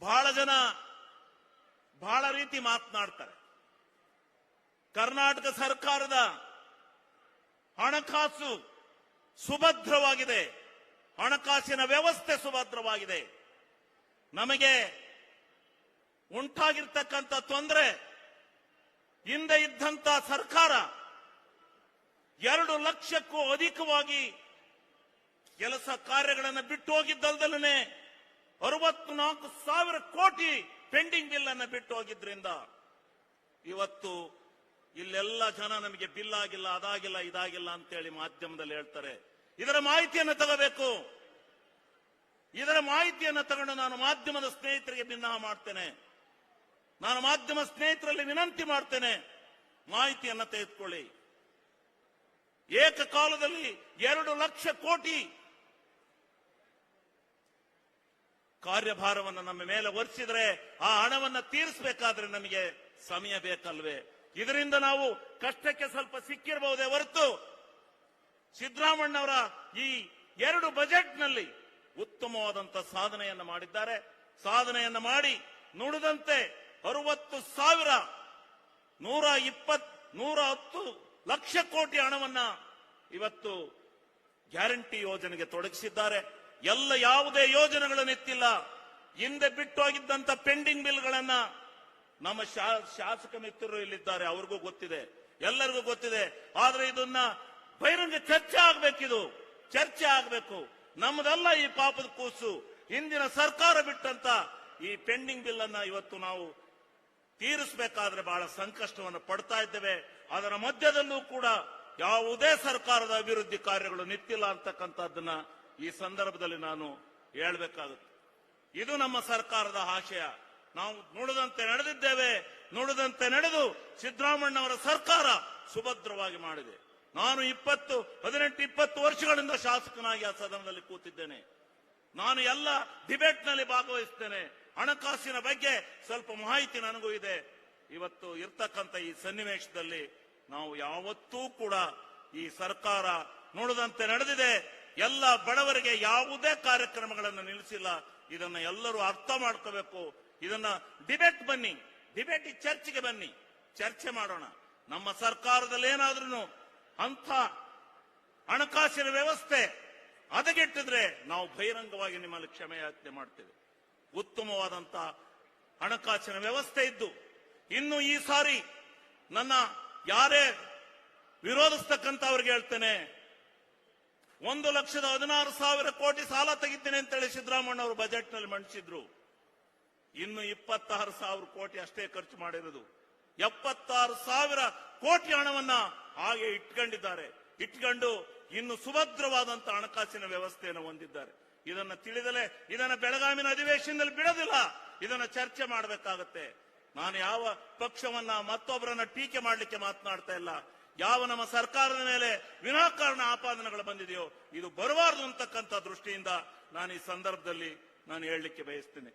ಬಹಳ ಜನ ಬಹಳ ರೀತಿ ಮಾತನಾಡ್ತಾರೆ. ಕರ್ನಾಟಕ ಸರ್ಕಾರದ ಹಣಕಾಸು ಸುಭದ್ರವಾಗಿದೆ, ಹಣಕಾಸಿನ ವ್ಯವಸ್ಥೆ ಸುಭದ್ರವಾಗಿದೆ. ನಮಗೆ ಉಂಟಾಗಿರ್ತಕ್ಕಂಥ ತೊಂದರೆ, ಹಿಂದೆ ಇದ್ದಂತ ಸರ್ಕಾರ 2 ಲಕ್ಷಕ್ಕೂ ಅಧಿಕವಾಗಿ ಕೆಲಸ ಕಾರ್ಯಗಳನ್ನು ಬಿಟ್ಟು ಹೋಗಿದ್ದಲ್ದಲೇ 64,000 ಕೋಟಿ ಪೆಂಡಿಂಗ್ ಬಿಲ್ ಅನ್ನು ಬಿಟ್ಟು ಹೋಗಿದ್ರಿಂದ ಇವತ್ತು ಇಲ್ಲೆಲ್ಲ ಜನ ನಮಗೆ ಬಿಲ್ ಆಗಿಲ್ಲ, ಅದಾಗಿಲ್ಲ, ಇದಾಗಿಲ್ಲ ಅಂತೇಳಿ ಮಾಧ್ಯಮದಲ್ಲಿ ಹೇಳ್ತಾರೆ. ಇದರ ಮಾಹಿತಿಯನ್ನು ತಗೋಬೇಕು. ಇದರ ಮಾಹಿತಿಯನ್ನು ತಗೊಂಡು ನಾನು ಮಾಧ್ಯಮದ ಸ್ನೇಹಿತರಿಗೆ ಭಿನ್ನ ಮಾಡ್ತೇನೆ. ನಾನು ಮಾಧ್ಯಮ ಸ್ನೇಹಿತರಲ್ಲಿ ವಿನಂತಿ ಮಾಡ್ತೇನೆ, ಮಾಹಿತಿಯನ್ನು ತೆಗೆದುಕೊಳ್ಳಿ. ಏಕಕಾಲದಲ್ಲಿ 2 ಲಕ್ಷ ಕೋಟಿ ಕಾರ್ಯಭಾರವನ್ನು ನಮ್ಮ ಮೇಲೆ ಹೊರಿಸಿದ್ರೆ ಆ ಹಣವನ್ನು ತೀರಿಸಬೇಕಾದ್ರೆ ನಮಗೆ ಸಮಯ ಬೇಕಲ್ವೇ? ಇದರಿಂದ ನಾವು ಕಷ್ಟಕ್ಕೆ ಸ್ವಲ್ಪ ಸಿಕ್ಕಿರಬಹುದೇ ಹೊರತು ಸಿದ್ದರಾಮಣ್ಣವರ ಈ 2 ಬಜೆಟ್ನಲ್ಲಿ ಉತ್ತಮವಾದಂತ ಸಾಧನೆಯನ್ನು ಮಾಡಿದ್ದಾರೆ. ಸಾಧನೆಯನ್ನು ಮಾಡಿ ನುಡಿದಂತೆ 60,110 ಲಕ್ಷ ಕೋಟಿ ಹಣವನ್ನ ಇವತ್ತು ಗ್ಯಾರಂಟಿ ಯೋಜನೆಗೆ ತೊಡಗಿಸಿದ್ದಾರೆ. ಯಾವುದೇ ಯೋಜನೆಗಳನ್ನು ಎತ್ತಿಲ್ಲ. ಹಿಂದೆ ಬಿಟ್ಟು ಹೋಗಿದ್ದಂತ ಪೆಂಡಿಂಗ್ ಬಿಲ್ಗಳನ್ನ ನಮ್ಮ ಶಾಸಕ ಮಿತ್ರರು ಇಲ್ಲಿದ್ದಾರೆ, ಅವ್ರಿಗೂ ಗೊತ್ತಿದೆ, ಎಲ್ಲರಿಗೂ ಗೊತ್ತಿದೆ. ಆದ್ರೆ ಇದನ್ನ ಬಹಿರಂಗ ಚರ್ಚೆ ಆಗ್ಬೇಕಿದು, ಚರ್ಚೆ ಆಗ್ಬೇಕು. ನಮ್ಮದಲ್ಲ ಈ ಪಾಪದ ಕೂಸು. ಹಿಂದಿನ ಸರ್ಕಾರ ಬಿಟ್ಟಂತ ಈ ಪೆಂಡಿಂಗ್ ಬಿಲ್ ಅನ್ನ ಇವತ್ತು ನಾವು ತೀರಿಸಬೇಕಾದ್ರೆ ಬಹಳ ಸಂಕಷ್ಟವನ್ನು ಪಡ್ತಾ ಇದ್ದೇವೆ. ಅದರ ಮಧ್ಯದಲ್ಲೂ ಕೂಡ ಯಾವುದೇ ಸರ್ಕಾರದ ಅಭಿವೃದ್ಧಿ ಕಾರ್ಯಗಳು ನಿಂತಿಲ್ಲ ಅಂತಕ್ಕಂಥದ್ದನ್ನ ಈ ಸಂದರ್ಭದಲ್ಲಿ ನಾನು ಹೇಳಬೇಕಾಗುತ್ತೆ. ಇದು ನಮ್ಮ ಸರ್ಕಾರದ ಆಶಯ. ನಾವು ನುಡಿದಂತೆ ನಡೆದಿದ್ದೇವೆ, ನುಡಿದಂತೆ ನಡೆದು ಸಿದ್ದರಾಮಣ್ಣವರ ಸರ್ಕಾರ ಸುಭದ್ರವಾಗಿ ಮಾಡಿದೆ. ನಾನು 18-20 ವರ್ಷಗಳಿಂದ ಶಾಸಕನಾಗಿ ಆ ಸದನದಲ್ಲಿ ಕೂತಿದ್ದೇನೆ. ನಾನು ಎಲ್ಲ ಡಿಬೇಟ್ ನಲ್ಲಿ ಭಾಗವಹಿಸ್ತೇನೆ. ಹಣಕಾಸಿನ ಬಗ್ಗೆ ಸ್ವಲ್ಪ ಮಾಹಿತಿ ನನಗೂ ಇದೆ. ಇವತ್ತು ಇರ್ತಕ್ಕಂಥ ಈ ಸನ್ನಿವೇಶದಲ್ಲಿ ನಾವು ಯಾವತ್ತೂ ಕೂಡ ಈ ಸರ್ಕಾರ ನುಡಿದಂತೆ ನಡೆದಿದೆ. ಎಲ್ಲ ಬಡವರಿಗೆ ಯಾವುದೇ ಕಾರ್ಯಕ್ರಮಗಳನ್ನು ನಿಲ್ಲಿಸಿಲ್ಲ. ಇದನ್ನ ಎಲ್ಲರೂ ಅರ್ಥ ಮಾಡ್ಕೋಬೇಕು. ಇದನ್ನ ಡಿಬೇಟ್ ಬನ್ನಿ, ಡಿಬೇಟ್ ಚರ್ಚೆಗೆ ಬನ್ನಿ, ಚರ್ಚೆ ಮಾಡೋಣ. ನಮ್ಮ ಸರ್ಕಾರದಲ್ಲಿ ಏನಾದ್ರೂ ಅಂತ ಹಣಕಾಸಿನ ವ್ಯವಸ್ಥೆ ಹದಗೆಟ್ಟಿದ್ರೆ ನಾವು ಬಹಿರಂಗವಾಗಿ ನಿಮ್ಮಲ್ಲಿ ಕ್ಷಮೆಯಾಚನೆ ಮಾಡ್ತೇವೆ. ಉತ್ತಮವಾದಂತ ಹಣಕಾಸಿನ ವ್ಯವಸ್ಥೆ ಇದ್ದು ಇನ್ನು ಈ ಸಾರಿ ನನ್ನ ಯಾರೇ ವಿರೋಧಿಸ್ತಕ್ಕಂಥವ್ರಿಗೆ ಹೇಳ್ತೇನೆ, 1,16,000 ಕೋಟಿ ಸಾಲ ತೆಗಿದ್ದೇನೆ ಅಂತೇಳಿ ಸಿದ್ದರಾಮಣ್ಣ ಅವರು ಬಜೆಟ್ ನಲ್ಲಿ ಮಂಡಿಸಿದ್ರು. ಇನ್ನು 26,000 ಕೋಟಿ ಅಷ್ಟೇ ಖರ್ಚು ಮಾಡಿರೋದು. 76,000 ಕೋಟಿ ಹಣವನ್ನ ಹಾಗೆ ಇಟ್ಕೊಂಡು ಇನ್ನು ಸುಭದ್ರವಾದಂತ ಹಣಕಾಸಿನ ವ್ಯವಸ್ಥೆಯನ್ನು ಹೊಂದಿದ್ದಾರೆ. ಇದನ್ನ ತಿಳಿದಲೇ ಇದನ್ನ ಬೆಳಗಾವಿನ ಅಧಿವೇಶನದಲ್ಲಿ ಬಿಡೋದಿಲ್ಲ. ಇದನ್ನ ಚರ್ಚೆ ಮಾಡಬೇಕಾಗತ್ತೆ. ನಾನು ಯಾವ ಪಕ್ಷವನ್ನ ಮತ್ತೊಬ್ಬರನ್ನ ಟೀಕೆ ಮಾಡಲಿಕ್ಕೆ ಮಾತನಾಡ್ತಾ ಇಲ್ಲ. ಯಾವ ನಮ್ಮ ಸರ್ಕಾರದ ಮೇಲೆ ವಿನಾಕಾರಣ ಆಪಾದನೆಗಳು ಬಂದಿದೆಯೋ ಇದು ಬರಬಾರದು ಅಂತಕ್ಕಂಥ ದೃಷ್ಟಿಯಿಂದ ನಾನು ಈ ಸಂದರ್ಭದಲ್ಲಿ ನಾನು ಹೇಳಲಿಕ್ಕೆ ಬಯಸ್ತೇನೆ.